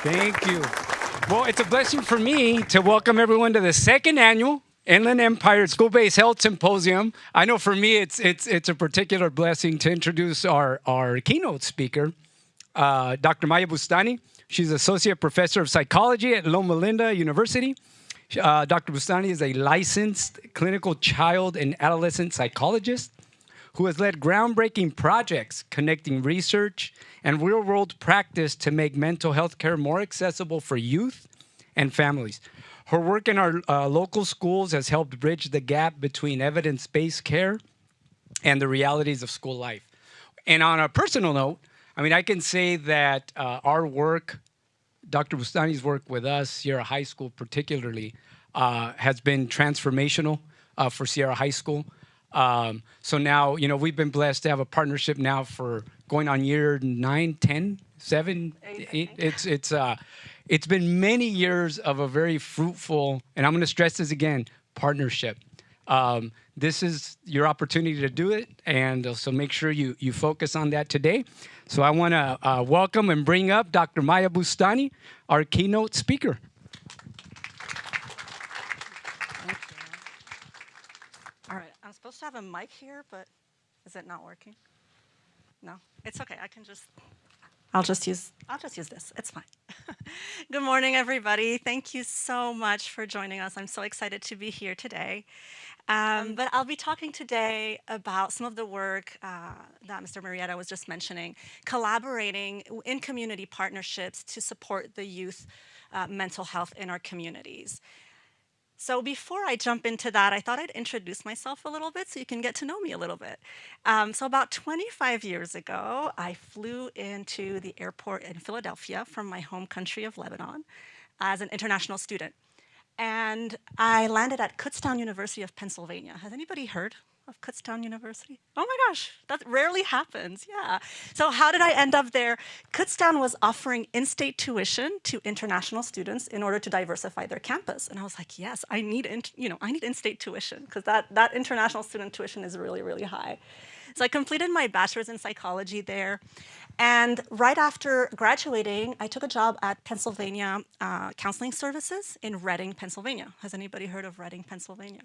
Thank you. Well, it's a blessing for me to welcome everyone to the second annual Inland Empire School-Based Health Symposium. I know for me, it's a particular blessing to introduce our keynote speaker, Dr. Mroué Boustani. She's associate professor of psychology at Loma Linda University. Dr. Boustani is a licensed clinical child and adolescent psychologist who has led groundbreaking projects connecting research and real-world practice to make mental health care more accessible for youth and families. Her work in our local schools has helped bridge the gap between evidence-based care and the realities of school life. And on a personal note, I mean, I can say that our work, Dr. Bustani's work with us, Sierra High School particularly, has been transformational for Sierra High School. So now, we've been blessed to have a partnership now for going on year 9, 10, 7, 8. It's been many years of a very fruitful, and I'm going to stress this again, partnership. This is your opportunity to do it, and so make sure you focus on that today. So I want to welcome and bring up Dr. Mroué Boustani, our keynote speaker. All right, I'm supposed to have a mic here, but is it not working? No, it's okay. I'll just use this. It's fine. Good morning, everybody. Thank you so much for joining us. I'm so excited to be here today. But I'll be talking today about some of the work that Mr. Marietta was just mentioning, collaborating in community partnerships to support the youth mental health in our communities. So before I jump into that, I thought I'd introduce myself a little bit so you can get to know me a little bit. So about 25 years ago, I flew into the airport in Philadelphia from my home country of Lebanon as an international student. And I landed at Kutztown University of Pennsylvania. Has anybody heard of Kutztown University? Oh my gosh, that rarely happens, yeah. So how did I end up there? Kutztown was offering in-state tuition to international students in order to diversify their campus. And I was like, yes, I need in-state tuition because that international student tuition is really, really high. So I completed my bachelor's in psychology there. And right after graduating, I took a job at Pennsylvania Counseling Services in Reading, Pennsylvania. Has anybody heard of Reading, Pennsylvania?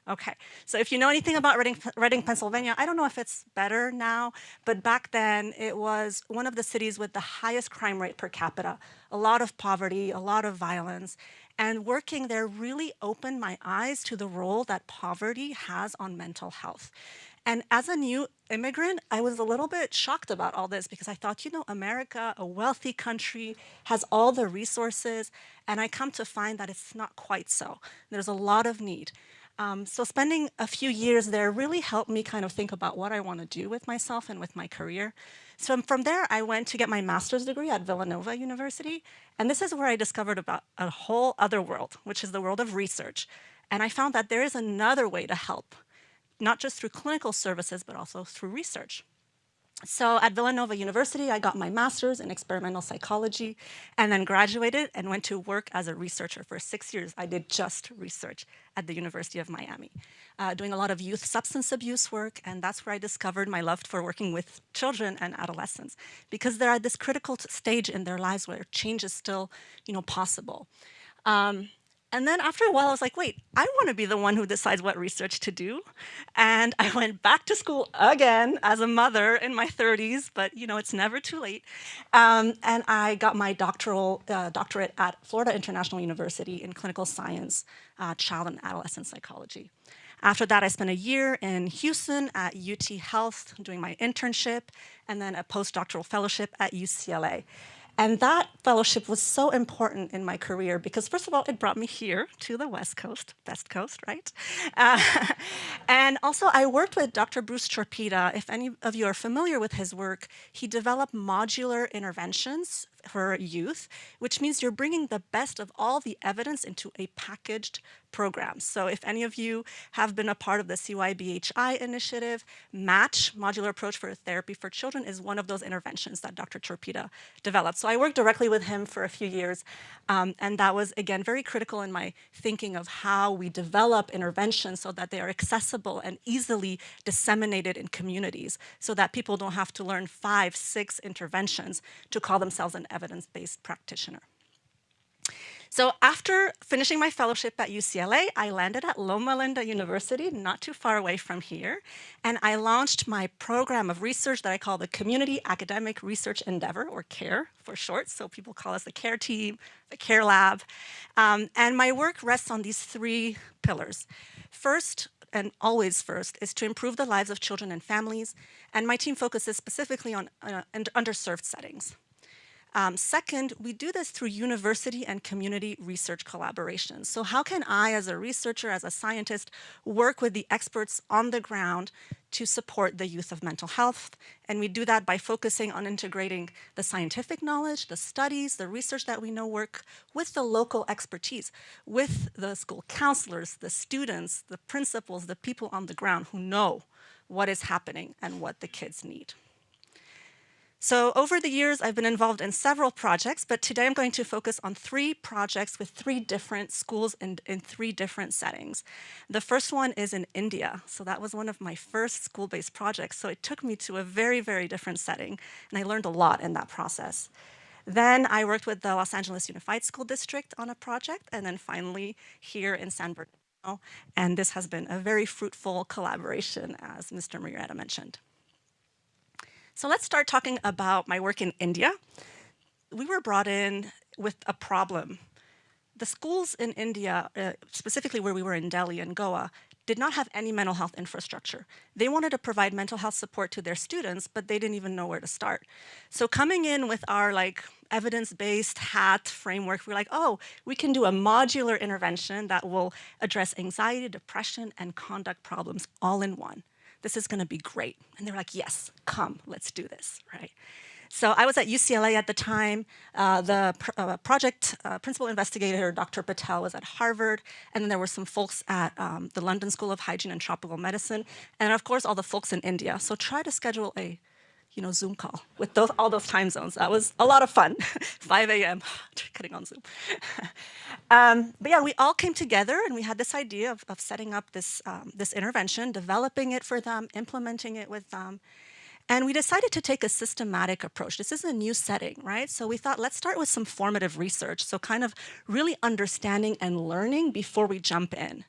Okay, so if you know anything about Reading, Pennsylvania, I don't know if it's better now, but back then it was one of the cities with the highest crime rate per capita, a lot of poverty, a lot of violence, and working there really opened my eyes to the role that poverty has on mental health. And as a new immigrant, I was a little bit shocked about all this because I thought, America, a wealthy country, has all the resources, and I come to find that it's not quite so. There's a lot of need. So spending a few years there really helped me kind of think about what I want to do with myself and with my career. So from there, I went to get my master's degree at Villanova University. And this is where I discovered about a whole other world, which is the world of research. And I found that there is another way to help, not just through clinical services, but also through research. So at Villanova University, I got my master's in experimental psychology and then graduated and went to work as a researcher for 6 years. I did just research at the University of Miami, doing a lot of youth substance abuse work, and that's where I discovered my love for working with children and adolescents because they're at this critical stage in their lives where change is still, possible. And then after a while, I was like, wait, I want to be the one who decides what research to do. And I went back to school again as a mother in my 30s, but it's never too late. And I got my doctorate at Florida International University in clinical science, child and adolescent psychology. After that, I spent a year in Houston at UT Health doing my internship, and then a postdoctoral fellowship at UCLA. And that fellowship was so important in my career because, first of all, it brought me here to the West Coast, best coast, right? And also, I worked with Dr. Bruce Chorpita. If any of you are familiar with his work, he developed modular interventions for youth, which means you're bringing the best of all the evidence into a packaged program. So if any of you have been a part of the CYBHI initiative, MATCH, Modular Approach for Therapy for Children, is one of those interventions that Dr. Chorpita developed. So I worked directly with him for a few years, and that was, again, very critical in my thinking of how we develop interventions so that they are accessible and easily disseminated in communities so that people don't have to learn 5, 6 interventions to call themselves an evidence-based practitioner. So after finishing my fellowship at UCLA, I landed at Loma Linda University, not too far away from here, and I launched my program of research that I call the Community Academic Research Endeavor, or CARE for short. So people call us the CARE team, the CARE lab. And my work rests on these three pillars. First, and always first, is to improve the lives of children and families, and my team focuses specifically on underserved settings. Second, we do this through university and community research collaborations. So how can I, as a researcher, as a scientist, work with the experts on the ground to support the youth of mental health? And we do that by focusing on integrating the scientific knowledge, the studies, the research that we know work with the local expertise, with the school counselors, the students, the principals, the people on the ground who know what is happening and what the kids need. So over the years, I've been involved in several projects, but today I'm going to focus on 3 projects with 3 different schools in 3 different settings. The first one is in India. So that was one of my first school-based projects. So it took me to a very, very different setting, and I learned a lot in that process. Then I worked with the Los Angeles Unified School District on a project, and then finally here in San Bernardino. And this has been a very fruitful collaboration, as Mr. Mroué mentioned. So let's start talking about my work in India. We were brought in with a problem. The schools in India, specifically where we were in Delhi and Goa, did not have any mental health infrastructure. They wanted to provide mental health support to their students, but they didn't even know where to start. So coming in with our evidence-based HAT framework, we're like, oh, we can do a modular intervention that will address anxiety, depression, and conduct problems all in one. This is going to be great. And they were like, yes, come, let's do this, right? So I was at UCLA at the time. The project principal investigator, Dr. Patel, was at Harvard. And then there were some folks at the London School of Hygiene and Tropical Medicine. And of course, all the folks in India. So try to schedule a Zoom call with all those time zones. That was a lot of fun. 5 a.m. getting on Zoom. But yeah, we all came together and we had this idea of setting up this intervention, developing it for them, implementing it with them. And we decided to take a systematic approach. This is a new setting, right? So we thought, let's start with some formative research. So kind of really understanding and learning before we jump in.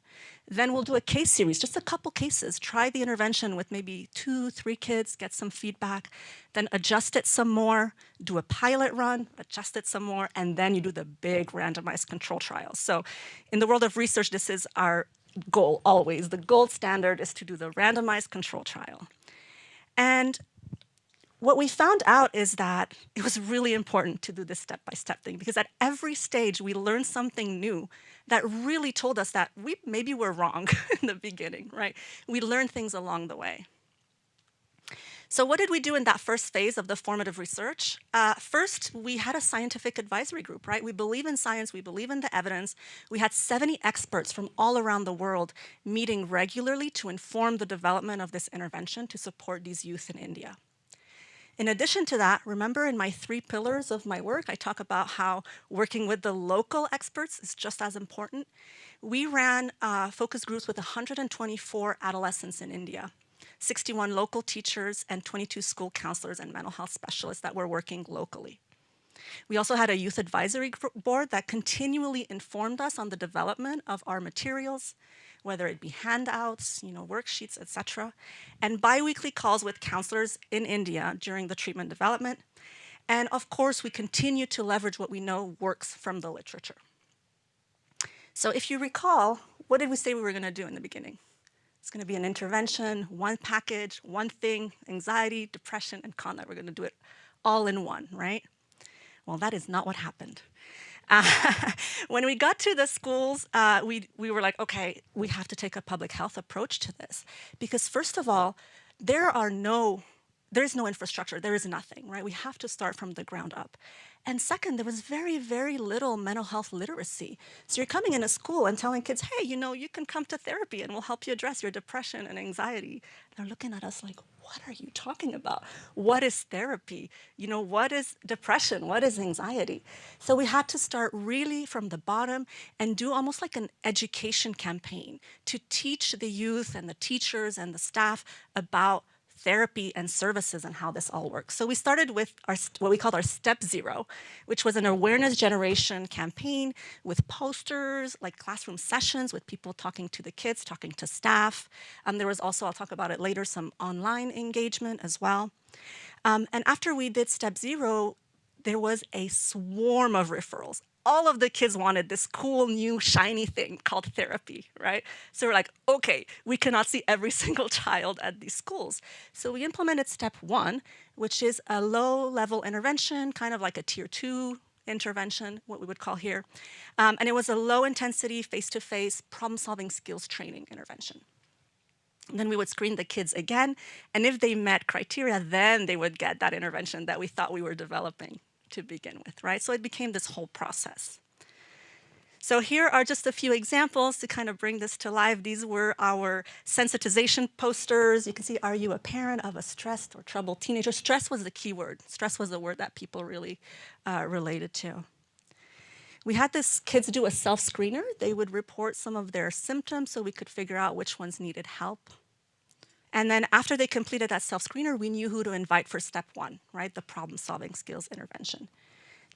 Then we'll do a case series, just a couple cases. Try the intervention with maybe 2, 3 kids, get some feedback, then adjust it some more, do a pilot run, adjust it some more, and then you do the big randomized control trials. So in the world of research, this is our goal always. The gold standard is to do the randomized control trial. And what we found out is that it was really important to do this step-by-step thing, because at every stage we learned something new that really told us that we maybe were wrong in the beginning, right? We learned things along the way. So what did we do in that first phase of the formative research? First, we had a scientific advisory group, right? We believe in science, we believe in the evidence. We had 70 experts from all around the world meeting regularly to inform the development of this intervention to support these youth in India. In addition to that, remember in my 3 pillars of my work, I talk about how working with the local experts is just as important. We ran focus groups with 124 adolescents in India, 61 local teachers, and 22 school counselors and mental health specialists that were working locally. We also had a youth advisory board that continually informed us on the development of our materials, whether it be handouts, worksheets, etc., and biweekly calls with counselors in India during the treatment development. And of course, we continue to leverage what we know works from the literature. So if you recall, what did we say we were going to do in the beginning? It's going to be an intervention, one package, one thing, anxiety, depression, and conduct. We're going to do it all in one, right? Well, that is not what happened. When we got to the schools, we were like, okay, we have to take a public health approach to this. Because first of all, there is no infrastructure, there is nothing, right? We have to start from the ground up. And second, there was very, very little mental health literacy. So you're coming in a school and telling kids, hey, you can come to therapy and we'll help you address your depression and anxiety. They're looking at us like, what are you talking about? What is therapy? What is depression? What is anxiety? So we had to start really from the bottom and do almost like an education campaign to teach the youth and the teachers and the staff about therapy and services and how this all works. So we started with what we called our Step Zero, which was an awareness generation campaign with posters, like classroom sessions with people talking to the kids, talking to staff. There was also, I'll talk about it later, some online engagement as well. And after we did Step Zero, there was a swarm of referrals. All of the kids wanted this cool, new, shiny thing called therapy, right? So we're like, okay, we cannot see every single child at these schools. So we implemented Step One, which is a low-level intervention, kind of like a Tier 2 intervention, what we would call here. And it was a low-intensity, face-to-face, problem-solving skills training intervention. Then we would screen the kids again, and if they met criteria, then they would get that intervention that we thought we were developing to begin with, right? So it became this whole process. So here are just a few examples to kind of bring this to life. These were our sensitization posters. You can see, are you a parent of a stressed or troubled teenager? Stress was the key word. Stress was the word that people really related to. We had these kids do a self-screener. They would report some of their symptoms so we could figure out which ones needed help. And then after they completed that self-screener, we knew who to invite for Step One, right? The problem-solving skills intervention.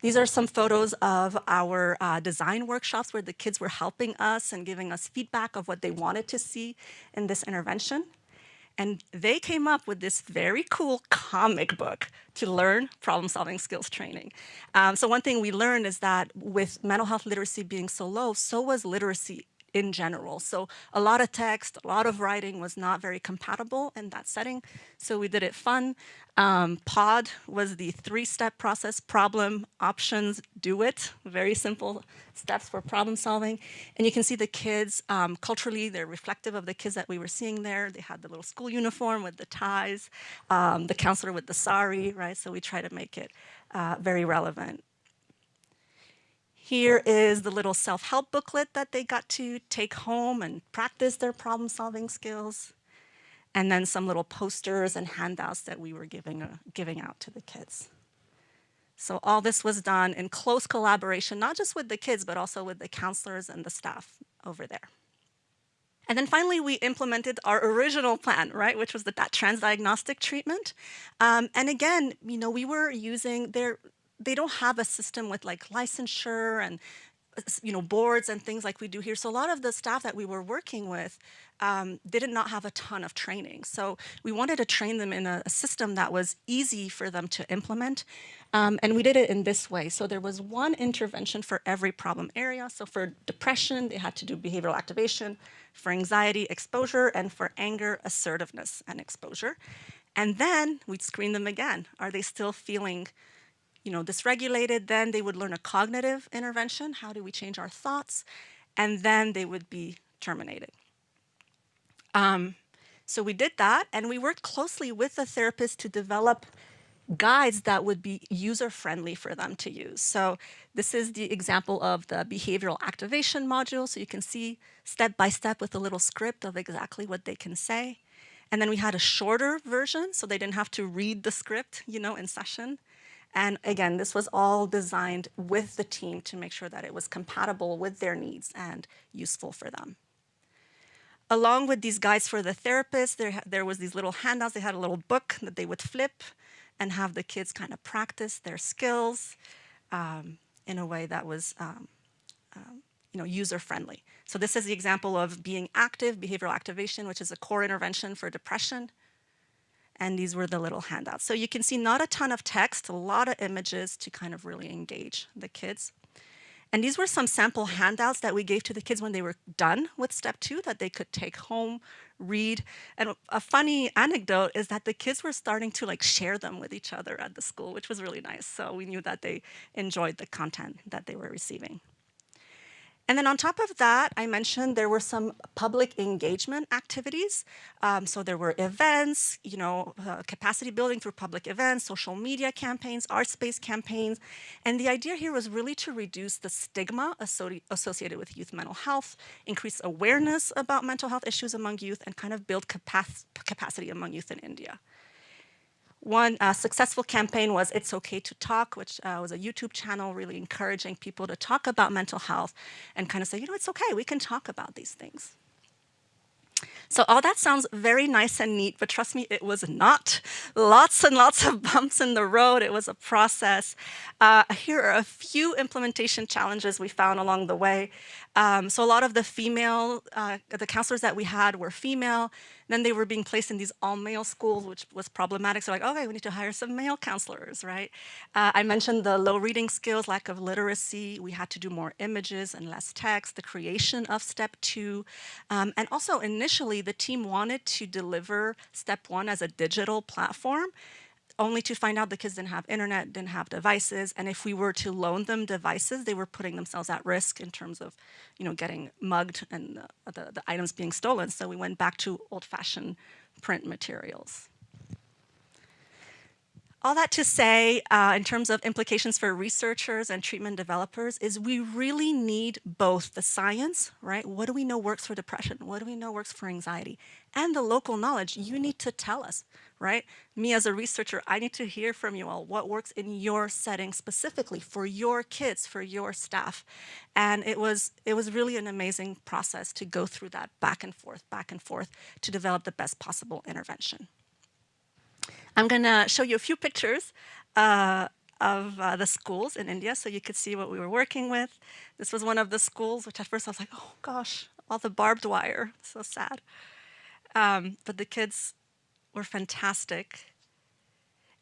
These are some photos of our design workshops where the kids were helping us and giving us feedback of what they wanted to see in this intervention. And they came up with this very cool comic book to learn problem-solving skills training. So one thing we learned is that with mental health literacy being so low, so was literacy in general. So a lot of text, a lot of writing was not very compatible in that setting. So we did it fun. POD was the 3-step process: problem, options, do it. Very simple steps for problem solving. And you can see the kids, culturally, they're reflective of the kids that we were seeing there. They had the little school uniform with the ties, the counselor with the sari, right? So we try to make it very relevant. Here is the little self-help booklet that they got to take home and practice their problem-solving skills. And then some little posters and handouts that we were giving out to the kids. So all this was done in close collaboration, not just with the kids, but also with the counselors and the staff over there. And then finally, we implemented our original plan, right, which was that transdiagnostic treatment. And again, we were using they don't have a system with like licensure and boards and things like we do here. So a lot of the staff that we were working with did not have a ton of training. So we wanted to train them in a system that was easy for them to implement. And we did it in this way. So there was one intervention for every problem area. So for depression, they had to do behavioral activation. For anxiety, exposure. And for anger, assertiveness and exposure. And then we'd screen them again. Are they still feeling dysregulated? Then they would learn a cognitive intervention. How do we change our thoughts? And then they would be terminated. So we did that, and we worked closely with the therapist to develop guides that would be user-friendly for them to use. So this is the example of the behavioral activation module. So you can see step by step with a little script of exactly what they can say. And then we had a shorter version, so they didn't have to read the script, in session. And again, this was all designed with the team to make sure that it was compatible with their needs and useful for them. Along with these guides for the therapist, there was these little handouts. They had a little book that they would flip and have the kids kind of practice their skills in a way that was user-friendly. So this is the example of being active, behavioral activation, which is a core intervention for depression. And these were the little handouts. So you can see not a ton of text, a lot of images to kind of really engage the kids. And these were some sample handouts that we gave to the kids when they were done with Step 2 that they could take home, read. And a funny anecdote is that the kids were starting to share them with each other at the school, which was really nice. So we knew that they enjoyed the content that they were receiving. And then on top of that, I mentioned there were some public engagement activities. So there were events, capacity building through public events, social media campaigns, art space campaigns. And the idea here was really to reduce the stigma associated with youth mental health, increase awareness about mental health issues among youth, and kind of build capacity among youth in India. One successful campaign was It's Okay to Talk, which was a YouTube channel really encouraging people to talk about mental health and kind of say, it's okay, we can talk about these things. So all that sounds very nice and neat, but trust me, it was not. Lots and lots of bumps in the road. It was a process. Here are a few implementation challenges we found along the way. So a lot of the the counselors that we had were female. Then they were being placed in these all-male schools, which was problematic. So like, okay, we need to hire some male counselors, right? I mentioned the low reading skills, lack of literacy. We had to do more images and less text, the creation of step 2. And also initially, the team wanted to deliver step 1 as a digital platform, only to find out the kids didn't have internet, didn't have devices, and if we were to loan them devices, they were putting themselves at risk in terms of, getting mugged and the items being stolen. So we went back to old-fashioned print materials. All that to say, in terms of implications for researchers and treatment developers, is we really need both the science, right? What do we know works for depression? What do we know works for anxiety? And the local knowledge. You need to tell us, right? Me as a researcher, I need to hear from you all what works in your setting specifically for your kids, for your staff. And it was really an amazing process to go through that back and forth to develop the best possible intervention. I'm going to show you a few pictures of the schools in India so you could see what we were working with. This was one of the schools, which at first I was like, oh gosh, all the barbed wire, so sad. But the kids were fantastic.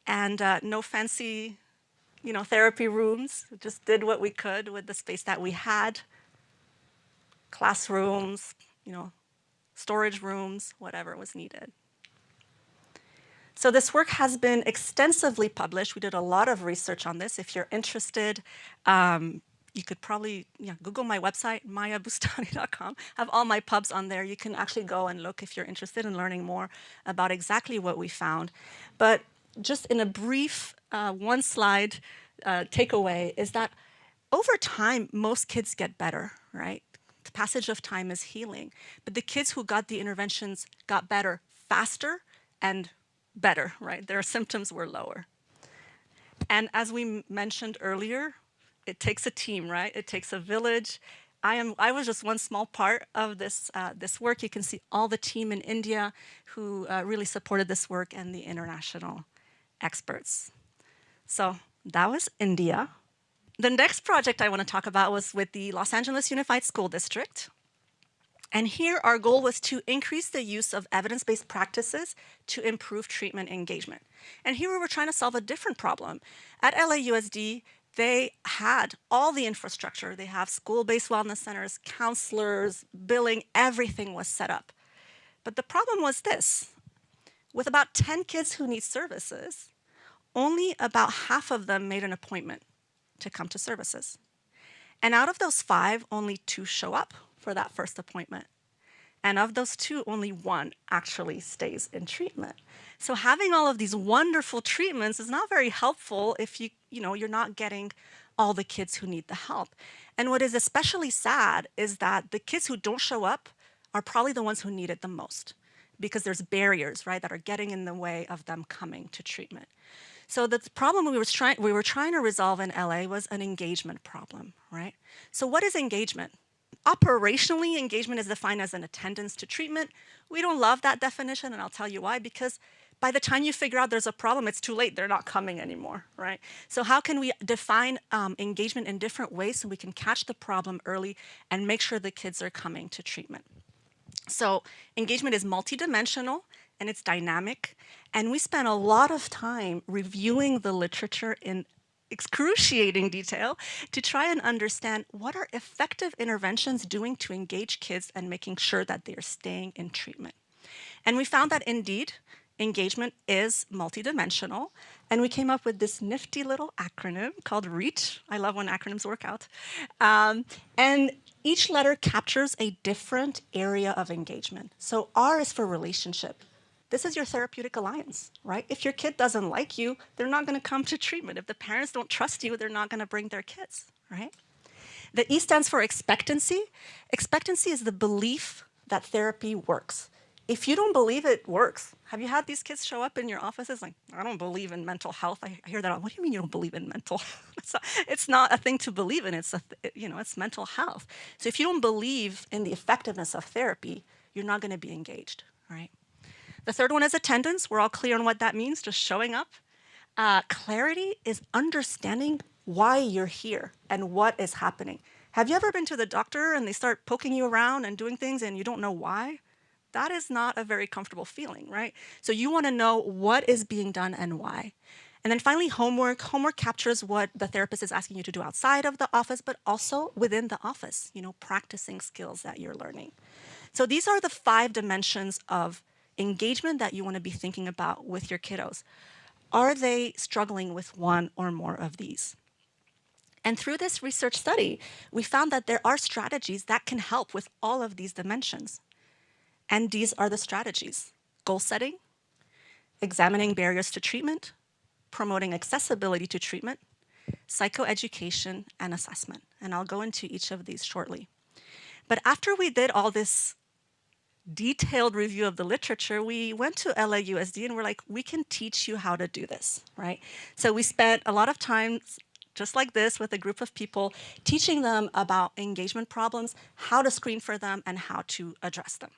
And no fancy, therapy rooms. We just did what we could with the space that we had. Classrooms, storage rooms, whatever was needed. So this work has been extensively published. We did a lot of research on this. If you're interested, you could probably Google my website, mrouéboustani.com. I have all my pubs on there. You can actually go and look if you're interested in learning more about exactly what we found. But just in a brief one slide takeaway is that over time, most kids get better, right? The passage of time is healing. But the kids who got the interventions got better faster and better, right? Their symptoms were lower. And as we mentioned earlier, it takes a team, right? It takes a village. I was just one small part of this work. You can see all the team in India who really supported this work and the international experts. So that was India. The next project I want to talk about was with the Los Angeles Unified School District. And here our goal was to increase the use of evidence-based practices to improve treatment engagement. And here we were trying to solve a different problem. At LAUSD, they had all the infrastructure. They have school-based wellness centers, counselors, billing, everything was set up. But the problem was this. With about 10 kids who need services, only about half of them made an appointment to come to services. And out of those 5, only 2 show up for that first appointment. And of those 2, only 1 actually stays in treatment. So having all of these wonderful treatments is not very helpful if you're not getting all the kids who need the help. And what is especially sad is that the kids who don't show up are probably the ones who need it the most, because there's barriers, right, that are getting in the way of them coming to treatment. So the problem we were trying to resolve in LA was an engagement problem, right? So what is engagement? Operationally, engagement is defined as an attendance to treatment. We don't love that definition, and I'll tell you why, because by the time you figure out there's a problem, it's too late. They're not coming anymore, right? So how can we define engagement in different ways so we can catch the problem early and make sure the kids are coming to treatment? So engagement is multidimensional and it's dynamic, and we spent a lot of time reviewing the literature in excruciating detail to try and understand what are effective interventions doing to engage kids and making sure that they are staying in treatment. And we found that indeed, engagement is multidimensional, and we came up with this nifty little acronym called REACH. I love when acronyms work out. And each letter captures a different area of engagement. So R is for relationship. This is your therapeutic alliance, right? If your kid doesn't like you, they're not going to come to treatment. If the parents don't trust you, they're not going to bring their kids, right? The E stands for expectancy. Expectancy is the belief that therapy works. If you don't believe it works, have you had these kids show up in your offices like, I don't believe in mental health? I hear that. What do you mean you don't believe in mental health? It's not a thing to believe in. It's mental health. So if you don't believe in the effectiveness of therapy, you're not going to be engaged, right? The third one is attendance. We're all clear on what that means, just showing up. Clarity is understanding why you're here and what is happening. Have you ever been to the doctor and they start poking you around and doing things and you don't know why? That is not a very comfortable feeling, right? So you want to know what is being done and why. And then finally, homework. Homework captures what the therapist is asking you to do outside of the office, but also within the office, practicing skills that you're learning. So these are the 5 dimensions of engagement that you want to be thinking about with your kiddos. Are they struggling with one or more of these? And through this research study, we found that there are strategies that can help with all of these dimensions. And these are the strategies: goal setting, examining barriers to treatment, promoting accessibility to treatment, psychoeducation, and assessment. And I'll go into each of these shortly. But after we did all this detailed review of the literature, we went to LAUSD and we're like, we can teach you how to do this, right? So we spent a lot of time just like this with a group of people, teaching them about engagement problems, how to screen for them, and how to address them.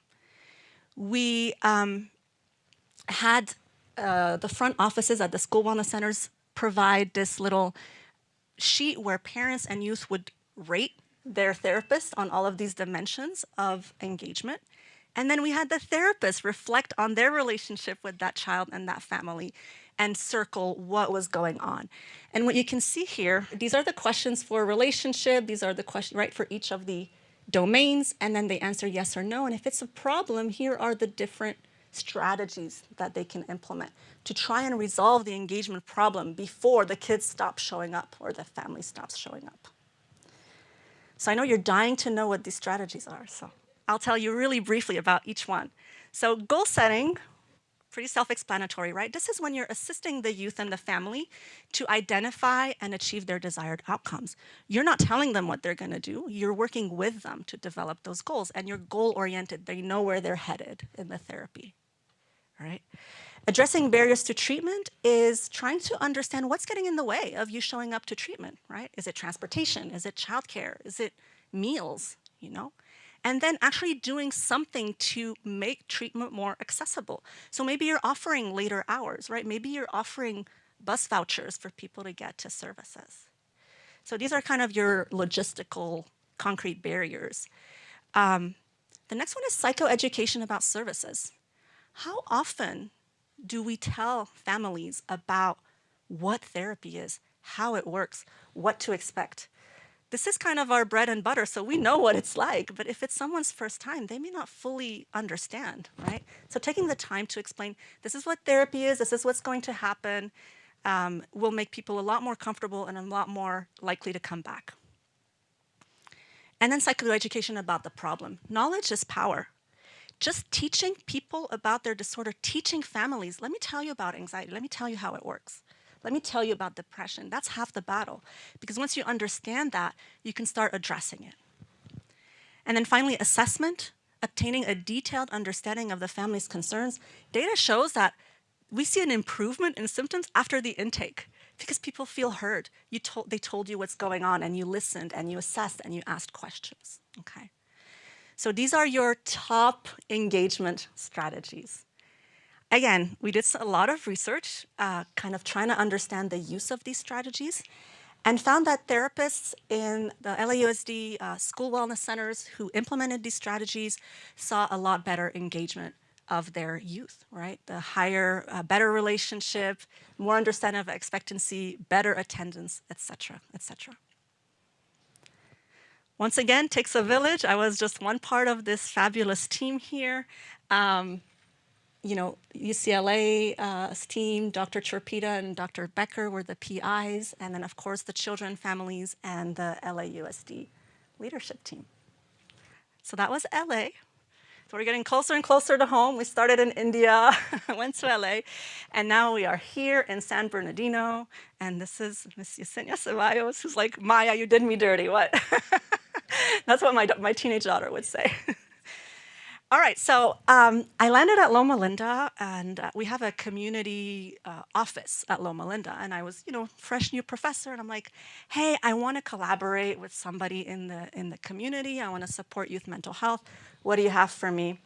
We had the front offices at the school wellness centers provide this little sheet where parents and youth would rate their therapist on all of these dimensions of engagement. And then we had the therapist reflect on their relationship with that child and that family and circle what was going on. And what you can see here, these are the questions for relationship. These are the questions, right, for each of the domains. And then they answer yes or no. And if it's a problem, here are the different strategies that they can implement to try and resolve the engagement problem before the kids stop showing up or the family stops showing up. So I know you're dying to know what these strategies are. So I'll tell you really briefly about each one. So goal setting, pretty self-explanatory, right? This is when you're assisting the youth and the family to identify and achieve their desired outcomes. You're not telling them what they're going to do. You're working with them to develop those goals, and you're goal-oriented. They know where they're headed in the therapy, all right? Addressing barriers to treatment is trying to understand what's getting in the way of you showing up to treatment, right? Is it transportation? Is it childcare? Is it meals, And then actually doing something to make treatment more accessible. So maybe you're offering later hours, right? Maybe you're offering bus vouchers for people to get to services. So these are kind of your logistical, concrete barriers. The next one is psychoeducation about services. How often do we tell families about what therapy is, how it works, what to expect? This is kind of our bread and butter, so we know what it's like. But if it's someone's first time, they may not fully understand, right? So taking the time to explain, this is what therapy is, this is what's going to happen, will make people a lot more comfortable and a lot more likely to come back. And then psychoeducation about the problem. Knowledge is power. Just teaching people about their disorder, teaching families, let me tell you about anxiety, let me tell you how it works. Let me tell you about depression. That's half the battle. Because once you understand that, you can start addressing it. And then finally, assessment, obtaining a detailed understanding of the family's concerns. Data shows that we see an improvement in symptoms after the intake because people feel heard. They told you what's going on, and you listened, and you assessed, and you asked questions, okay? So these are your top engagement strategies. Again, we did a lot of research, kind of trying to understand the use of these strategies, and found that therapists in the LAUSD school wellness centers who implemented these strategies saw a lot better engagement of their youth, right? The higher, better relationship, more understanding of expectancy, better attendance, et cetera, et cetera. Once again, takes a village. I was just one part of this fabulous team here. UCLA's team, Dr. Chirpita and Dr. Becker were the PIs, and then of course the children, families, and the LAUSD leadership team. So that was LA. So we're getting closer and closer to home. We started in India, went to LA, and now we are here in San Bernardino, and this is Miss Yesenia Ceballos, who's like, Maya, you did me dirty, what? That's what my teenage daughter would say. All right, so I landed at Loma Linda, and we have a community office at Loma Linda, and I was, fresh new professor, and I'm like, hey, I want to collaborate with somebody in the community. I want to support youth mental health. What do you have for me?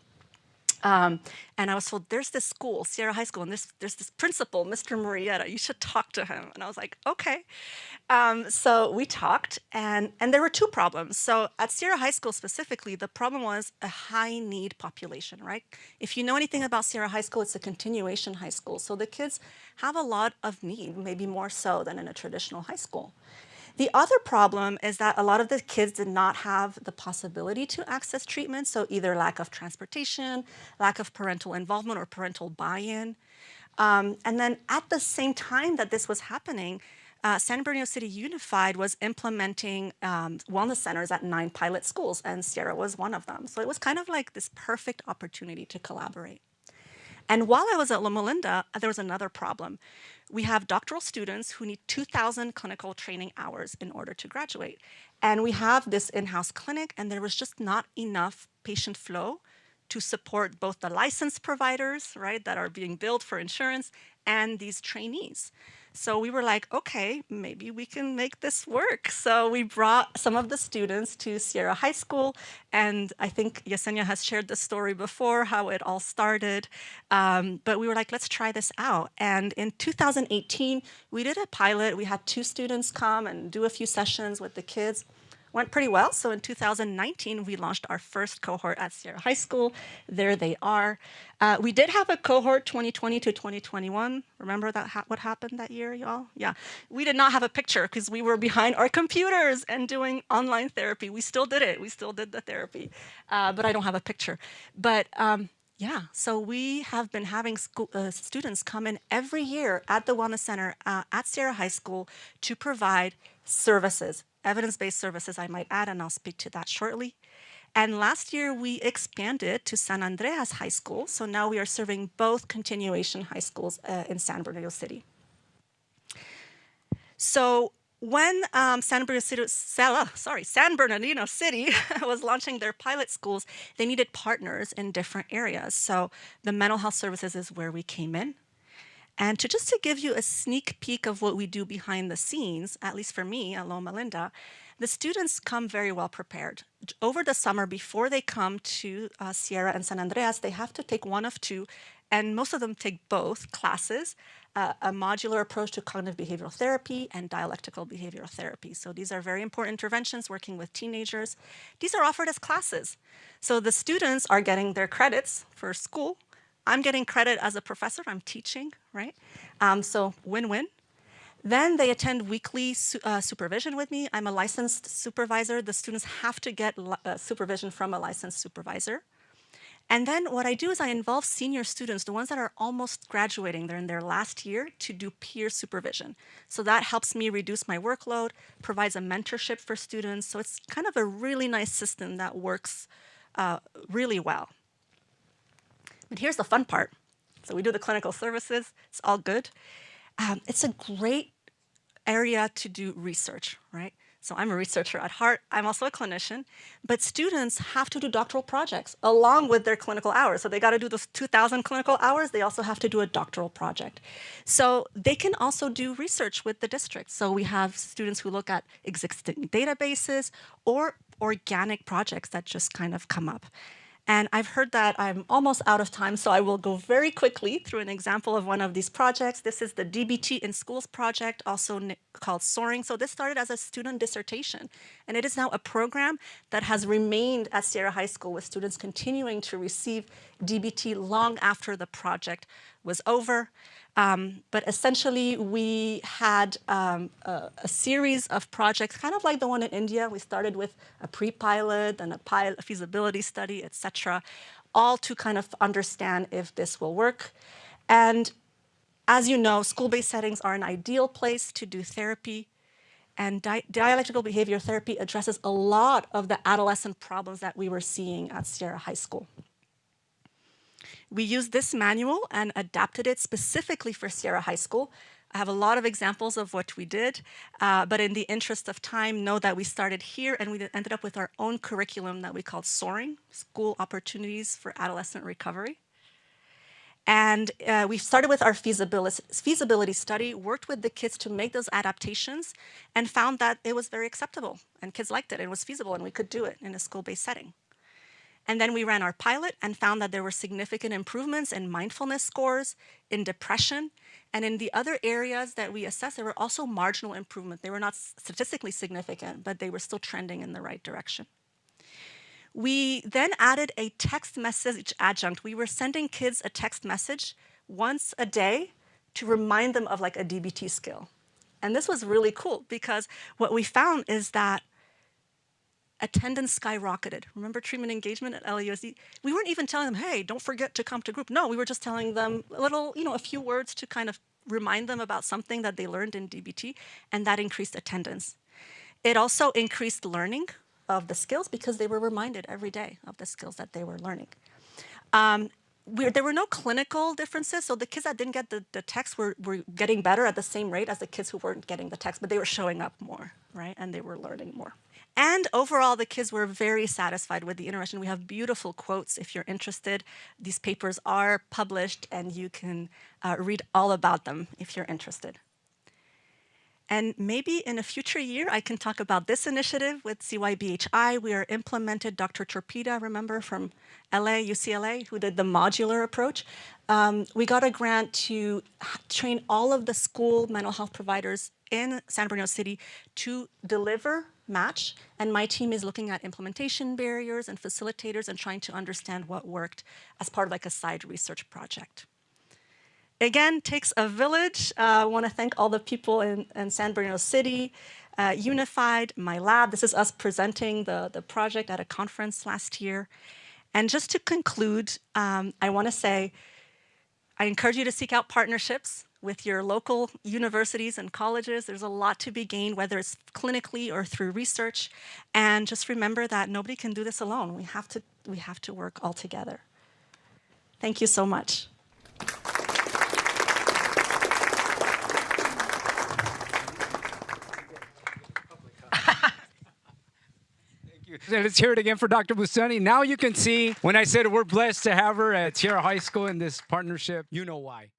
And I was told, there's this school, Sierra High School, and there's this principal, Mr. Murieta, you should talk to him. And I was like, okay. So we talked, and there were two problems. So at Sierra High School specifically, the problem was a high need population, right? If you know anything about Sierra High School, it's a continuation high school. So the kids have a lot of need, maybe more so than in a traditional high school. The other problem is that a lot of the kids did not have the possibility to access treatment, so either lack of transportation, lack of parental involvement or parental buy-in. And then at the same time that this was happening, San Bernardino City Unified was implementing wellness centers at 9 pilot schools, and Sierra was one of them. So it was kind of like this perfect opportunity to collaborate. And while I was at Loma Linda, there was another problem. We have doctoral students who need 2,000 clinical training hours in order to graduate. And we have this in-house clinic, and there was just not enough patient flow to support both the licensed providers, right, that are being billed for insurance, and these trainees. So we were like, okay, maybe we can make this work. So we brought some of the students to Sierra High School, and I think Yesenia has shared the story before, how it all started. But we were like, let's try this out. And in 2018, we did a pilot. We had 2 students come and do a few sessions with the kids. Went pretty well. So in 2019, we launched our first cohort at Sierra High School. There they are. We did have a cohort 2020 to 2021. Remember that what happened that year, y'all? Yeah. We did not have a picture because we were behind our computers and doing online therapy. We still did it. We still did the therapy. But I don't have a picture. But yeah, so we have been having students come in every year at the Wellness Center at Sierra High School to provide services, evidence-based services, I might add, and I'll speak to that shortly. And last year, we expanded to San Andreas High School, so now we are serving both continuation high schools in San Bernardino City. So when San Bernardino City was launching their pilot schools, they needed partners in different areas. So the mental health services is where we came in. And just to give you a sneak peek of what we do behind the scenes, at least for me at Loma Linda, the students come very well prepared. Over the summer, before they come to Sierra and San Andreas, they have to take one of 2, and most of them take both classes, a modular approach to cognitive behavioral therapy and dialectical behavioral therapy. So these are very important interventions working with teenagers. These are offered as classes. So the students are getting their credits for school. I'm getting credit as a professor, I'm teaching, right? So win-win. Then they attend weekly supervision with me. I'm a licensed supervisor. The students have to get supervision from a licensed supervisor. And then what I do is I involve senior students, the ones that are almost graduating, they're in their last year, to do peer supervision. So that helps me reduce my workload, provides a mentorship for students. So it's kind of a really nice system that works really well. But here's the fun part. So we do the clinical services, it's all good. It's a great area to do research, right? So I'm a researcher at heart, I'm also a clinician, but students have to do doctoral projects along with their clinical hours. So they gotta do those 2,000 clinical hours, they also have to do a doctoral project. So they can also do research with the district. So we have students who look at existing databases or organic projects that just kind of come up. And I've heard that I'm almost out of time, so I will go very quickly through an example of one of these projects. This is the DBT in Schools project, also called Soaring. So this started as a student dissertation, and it is now a program that has remained at Sierra High School with students continuing to receive DBT long after the project was over. But essentially, we had a series of projects, kind of like the one in India. We started with a pre-pilot and a feasibility study, et cetera, all to kind of understand if this will work. And as you know, school-based settings are an ideal place to do therapy. And dialectical behavior therapy addresses a lot of the adolescent problems that we were seeing at Sierra High School. We used this manual and adapted it specifically for Sierra High School. I have a lot of examples of what we did, but in the interest of time, know that we started here and we ended up with our own curriculum that we called Soaring, School Opportunities for Adolescent Recovery. And we started with our feasibility study, worked with the kids to make those adaptations, and found that it was very acceptable, and kids liked it, it was feasible, and we could do it in a school-based setting. And then we ran our pilot and found that there were significant improvements in mindfulness scores, in depression, and in the other areas that we assessed, there were also marginal improvement. They were not statistically significant, but they were still trending in the right direction. We then added a text message adjunct. We were sending kids a text message once a day to remind them of like a DBT skill. And this was really cool because what we found is that attendance skyrocketed. Remember treatment engagement at LAUSD? We weren't even telling them, hey, don't forget to come to group. No, we were just telling them a few words to kind of remind them about something that they learned in DBT, and that increased attendance. It also increased learning of the skills because they were reminded every day of the skills that they were learning. There were no clinical differences, so the kids that didn't get the text were getting better at the same rate as the kids who weren't getting the text, but they were showing up more, right? And they were learning more. And overall, the kids were very satisfied with the intervention. We have beautiful quotes if you're interested. These papers are published, and you can read all about them if you're interested. And maybe in a future year, I can talk about this initiative with CYBHI. We are implemented Dr. Torpeda, remember, from LA, UCLA, who did the modular approach. We got a grant to train all of the school mental health providers in San Bernardino City to deliver match. And my team is looking at implementation barriers and facilitators and trying to understand what worked as part of like a side research project. Again, takes a village. I want to thank all the people in San Bernardino City, Unified, my lab. This is us presenting the project at a conference last year. And just to conclude, I want to say, I encourage you to seek out partnerships with your local universities and colleges. There's a lot to be gained, whether it's clinically or through research. And just remember that nobody can do this alone. We have to work all together. Thank you so much. Let's hear it again for Dr. Boustani. Now you can see when I said we're blessed to have her at Sierra High School in this partnership, you know why.